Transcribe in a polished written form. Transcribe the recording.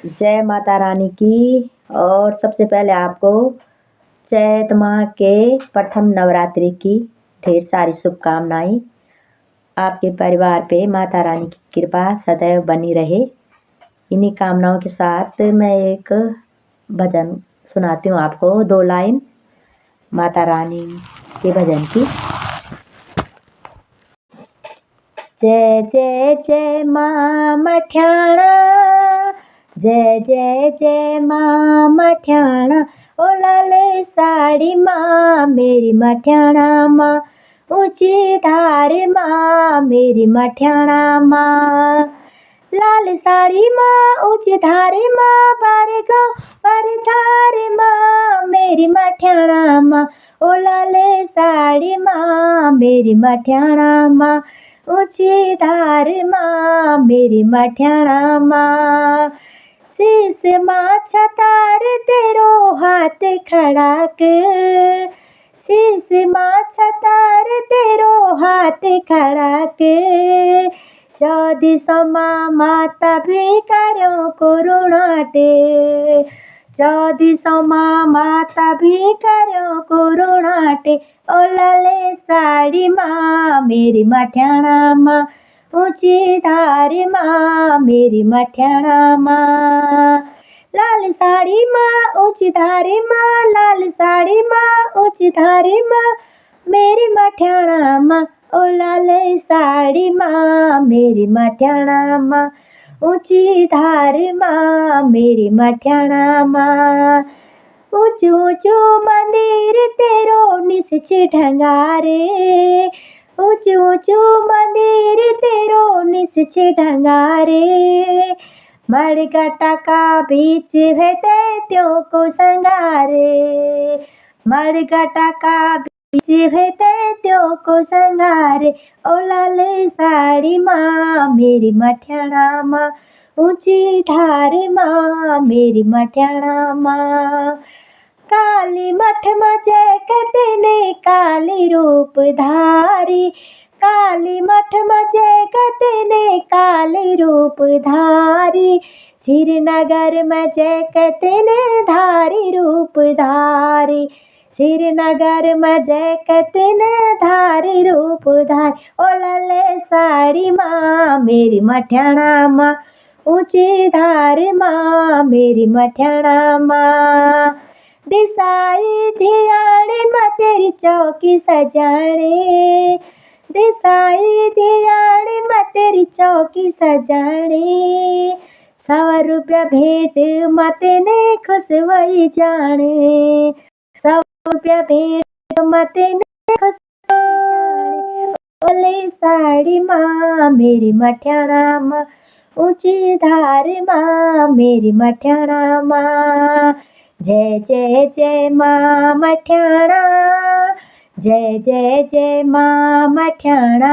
जय माता रानी की। और सबसे पहले आपको चैत माह के प्रथम नवरात्रि की ढेर सारी शुभकामनाएं। आपके परिवार पे माता रानी की कृपा सदैव बनी रहे। इन्हीं कामनाओं के साथ मैं एक भजन सुनाती हूँ आपको, 2 लाइन माता रानी के भजन की। जय जय जय माँ मठियाणा, जय जय जय माँ मठियाणा, ओ लाले साड़ी माँ मेरी मठियाणा माँ, ऊंची धार माँ मेरी मठियाणा माँ। लाल साड़ी माँ ऊंची धार माँ, बारे गाँव बारे धार माँ मेरी मठियाणा माँ, ओ लाले साड़ी माँ मेरी मठियाणा माँ, ऊंची धार माँ मेरी मठियाणा माँ। शीस माँ छतार तेरो हाथ खड़ा के, शीस माँ छतार तेरो हाथ खड़ा के, 1400 माता भिखारियों को रुणाटे, 1400 माता भिखारियों को रुणाटे, ओ लाले साड़ी माँ मेरी मठियाणा माँ, ऊंची धार माँ मेरी मठियाणा माँ। लाल साड़ी माँ ऊंची धारी माँ, लाल साड़ी माँ ऊंची धारी माँ मेरी मठियाणा माँ, ओ लाल साड़ी माँ मेरी मठियाणा माँ, ऊंची धार माँ मेरी मठियाणा माँ। ऊंचू ऊंचू मंदिर तेरो निश्चय ढंगारे, ऊंचू ऊंचू मंदिर तेरो निश्चय ढंगारे, मड़गटा का बीच है दैत्यों को संगारे, मड़गटा का बीच है दैत्यों को संगारे, ओ लाले साड़ी माँ मेरी मठियाणा माँ, ऊंची धार माँ मेरी मठियाणा माँ। काली मठ में जय कहते ने काली रूप धारी, काली मठ में जय कहते ने काली रूप धारी, श्रीनगर में जय कहते ने धारी रूप धारी, श्रीनगर में जय कहते ने धारी रूप धारी, ओ लाले साड़ी माँ मेरी मठियाणा माँ, ऊंची धार माँ मेरी मठियाणा माँ। दिसाई धियाणे माँ तेरी चौकी सजाणे, दिसाई धियाणे माँ तेरी चौकी सजाणे, 100 रुपया भेंट माँ तेने खुश वही जाने, 100 रुपया भेंट माँ तेने खुश वही जाने, ओले साड़ी माँ मेरी मठियाणा माँ, ऊंची धार माँ मेरी मठियाणा माँ। जय जय जय माँ मठियाणा, जय जय जय माँ मठियाणा।